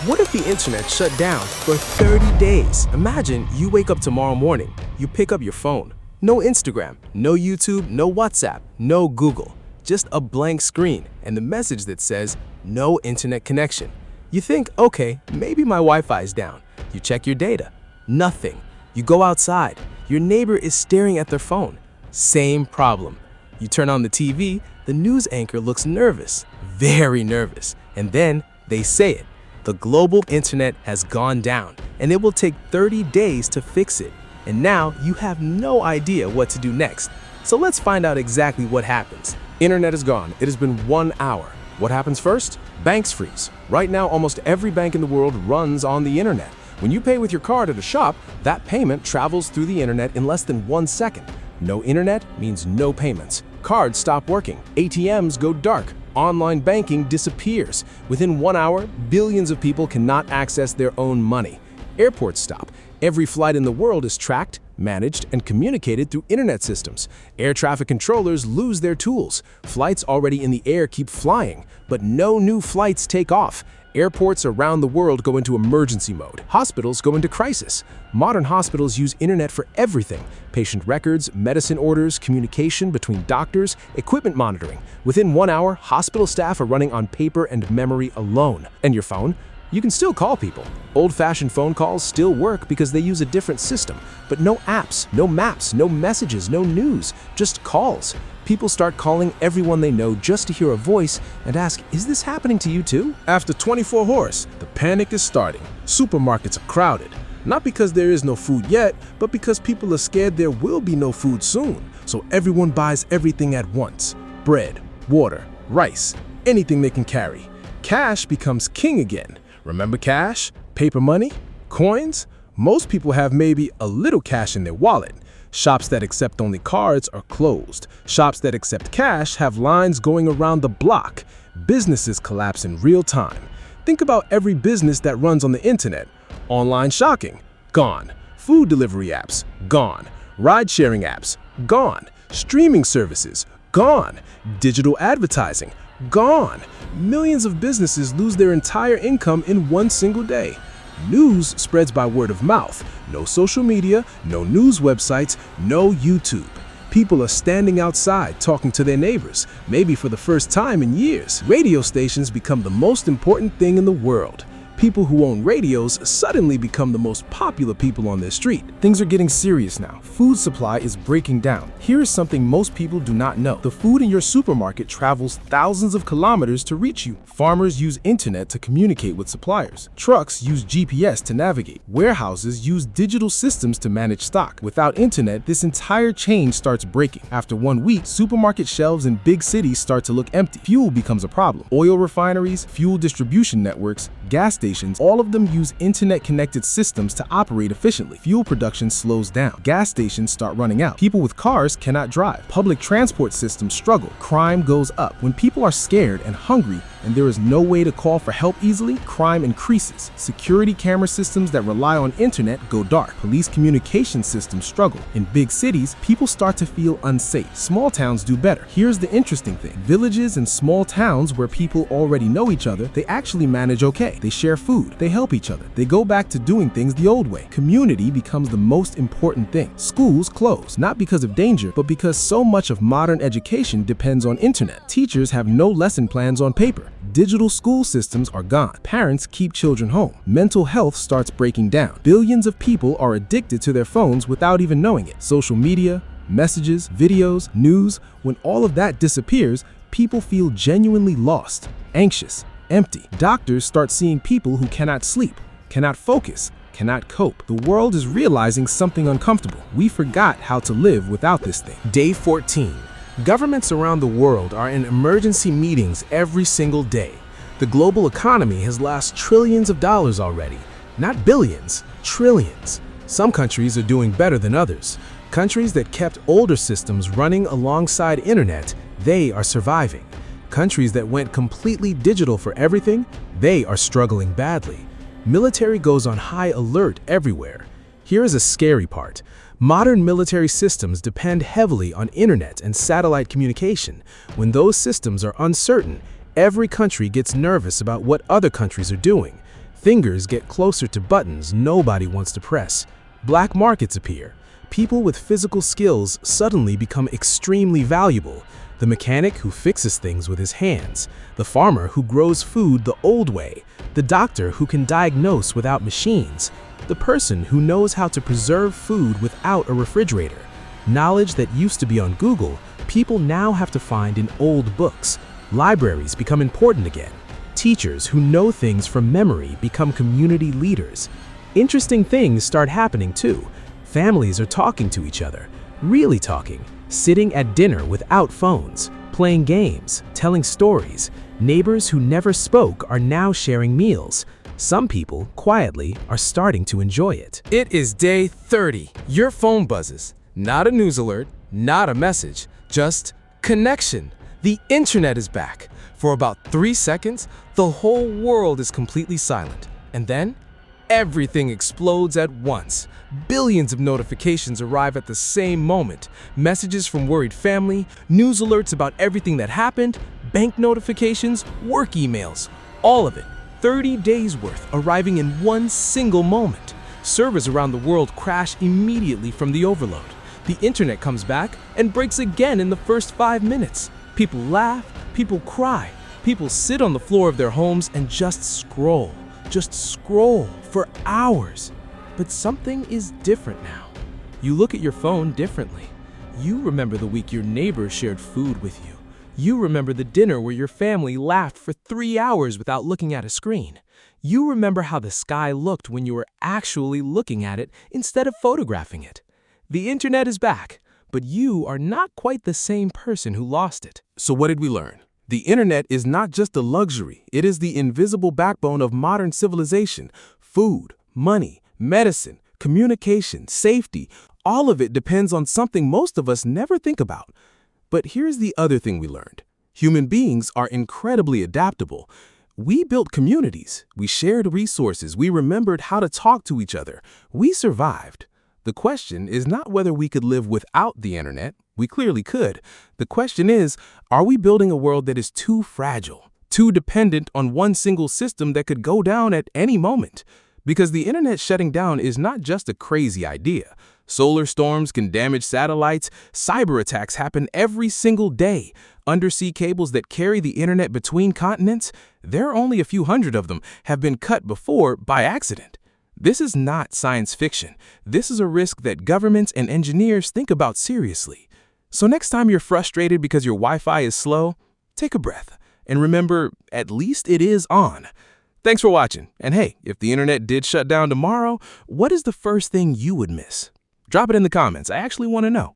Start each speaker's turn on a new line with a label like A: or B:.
A: What if the internet shut down for 30 days? Imagine you wake up tomorrow morning, you pick up your phone. No Instagram, no YouTube, no WhatsApp, no Google. Just a blank screen and the message that says, no internet connection. You think, okay, maybe my Wi-Fi is down. You check your data. Nothing. You go outside. Your neighbor is staring at their phone. Same problem. You turn on the TV, the news anchor looks nervous, very nervous, and then they say it. The global internet has gone down, and it will take 30 days to fix it. And now you have no idea what to do next. So let's find out exactly what happens.
B: Internet is gone. It has been 1 hour. What happens first? Banks freeze. Right now, almost every bank in the world runs on the internet. When you pay with your card at a shop, that payment travels through the internet in less than 1 second. No internet means no payments. Cards stop working. ATMs go dark. Online banking disappears. Within 1 hour, billions of people cannot access their own money. Airports stop. Every flight in the world is tracked, managed, and communicated through internet systems. Air traffic controllers lose their tools. Flights already in the air keep flying, but no new flights take off. Airports around the world go into emergency mode. Hospitals go into crisis. Modern hospitals use internet for everything: patient records, medicine orders, communication between doctors, equipment monitoring. Within 1 hour, hospital staff are running on paper and memory alone. And your phone? You can still call people. Old-fashioned phone calls still work because they use a different system. But no apps, no maps, no messages, no news, just calls. People start calling everyone they know just to hear a voice and ask, is this happening to you too?
C: After 24 hours, the panic is starting. Supermarkets are crowded. Not because there is no food yet, but because people are scared there will be no food soon. So everyone buys everything at once. Bread, water, rice, anything they can carry. Cash becomes king again. Remember cash? Paper money? Coins? Most people have maybe a little cash in their wallet. Shops that accept only cards are closed. Shops that accept cash have lines going around the block. Businesses collapse in real time. Think about every business that runs on the internet. Online shopping, gone. Food delivery apps, gone. Ride-sharing apps, gone. Streaming services, gone. Digital advertising, gone. Millions of businesses lose their entire income in one single day. News spreads by word of mouth. No social media, no news websites, no YouTube. People are standing outside talking to their neighbors, maybe for the first time in years. Radio stations become the most important thing in the world. People who own radios suddenly become the most popular people on their street.
A: Things are getting serious now. Food supply is breaking down. Here is something most people do not know. The food in your supermarket travels thousands of kilometers to reach you. Farmers use internet to communicate with suppliers. Trucks use GPS to navigate. Warehouses use digital systems to manage stock. Without internet, this entire chain starts breaking. After 1 week, supermarket shelves in big cities start to look empty. Fuel becomes a problem. Oil refineries, fuel distribution networks, gas stations, all of them use internet-connected systems to operate efficiently. Fuel production slows down. Gas stations start running out. People with cars cannot drive. Public transport systems struggle. Crime goes up. When people are scared and hungry and there is no way to call for help easily, crime increases. Security camera systems that rely on internet go dark. Police communication systems struggle. In big cities, people start to feel unsafe. Small towns do better. Here's the interesting thing. Villages and small towns where people already know each other, they actually manage okay. They share food. They help each other. They go back to doing things the old way. Community becomes the most important thing. Schools close, not because of danger, but because so much of modern education depends on internet. Teachers have no lesson plans on paper. Digital school systems are gone. Parents keep children home. Mental health starts breaking down. Billions of people are addicted to their phones without even knowing it. Social media, messages, videos, news, when all of that disappears, people feel genuinely lost, anxious, empty. Doctors start seeing people who cannot sleep, cannot focus, cannot cope. The world is realizing something uncomfortable. We forgot how to live without this thing. Day 14. Governments around the world are in emergency meetings every single day. The global economy has lost trillions of dollars already. Not billions, trillions. Some countries are doing better than others. Countries that kept older systems running alongside internet, they are surviving. Countries that went completely digital for everything, they are struggling badly. Military goes on high alert everywhere. Here is a scary part. Modern military systems depend heavily on internet and satellite communication. When those systems are uncertain, every country gets nervous about what other countries are doing.
C: Fingers get closer to buttons nobody wants to press. Black markets appear. People with physical skills suddenly become extremely valuable. The mechanic who fixes things with his hands, the farmer who grows food the old way, the doctor who can diagnose without machines, the person who knows how to preserve food without a refrigerator. Knowledge that used to be on Google, people now have to find in old books. Libraries become important again. Teachers who know things from memory become community leaders. Interesting things start happening too. Families are talking to each other, really talking, sitting at dinner without phones, playing games, telling stories. Neighbors who never spoke are now sharing meals. Some people, quietly, are starting to enjoy it.
B: It is day 30. Your phone buzzes. Not a news alert, not a message, just connection. The internet is back. For about 3 seconds, the whole world is completely silent. And then, everything explodes at once. Billions of notifications arrive at the same moment. Messages from worried family, news alerts about everything that happened, bank notifications, work emails. All of it, 30 days worth, arriving in one single moment. Servers around the world crash immediately from the overload. The internet comes back and breaks again in the first 5 minutes. People laugh, people cry, people sit on the floor of their homes and just scroll for hours. But something is different now. You look at your phone differently. You remember the week your neighbor shared food with you. You remember the dinner where your family laughed for 3 hours without looking at a screen. You remember how the sky looked when you were actually looking at it instead of photographing it. The internet is back, but you are not quite the same person who lost it.
A: So what did we learn? The internet is not just a luxury. It is the invisible backbone of modern civilization. Food, money, medicine, communication, safety, all of it depends on something most of us never think about. But here's the other thing we learned. Human beings are incredibly adaptable. We built communities. We shared resources. We remembered how to talk to each other. We survived. The question is not whether we could live without the internet. We clearly could. The question is, are we building a world that is too fragile, too dependent on one single system that could go down at any moment? Because the internet shutting down is not just a crazy idea. Solar storms can damage satellites. Cyber attacks happen every single day. Undersea cables that carry the internet between continents, there are only a few hundred of them, have been cut before by accident. This is not science fiction. This is a risk that governments and engineers think about seriously. So next time you're frustrated because your Wi-Fi is slow, take a breath and remember, at least it is on. Thanks for watching. And hey, if the internet did shut down tomorrow, what is the first thing you would miss? Drop it in the comments. I actually want to know.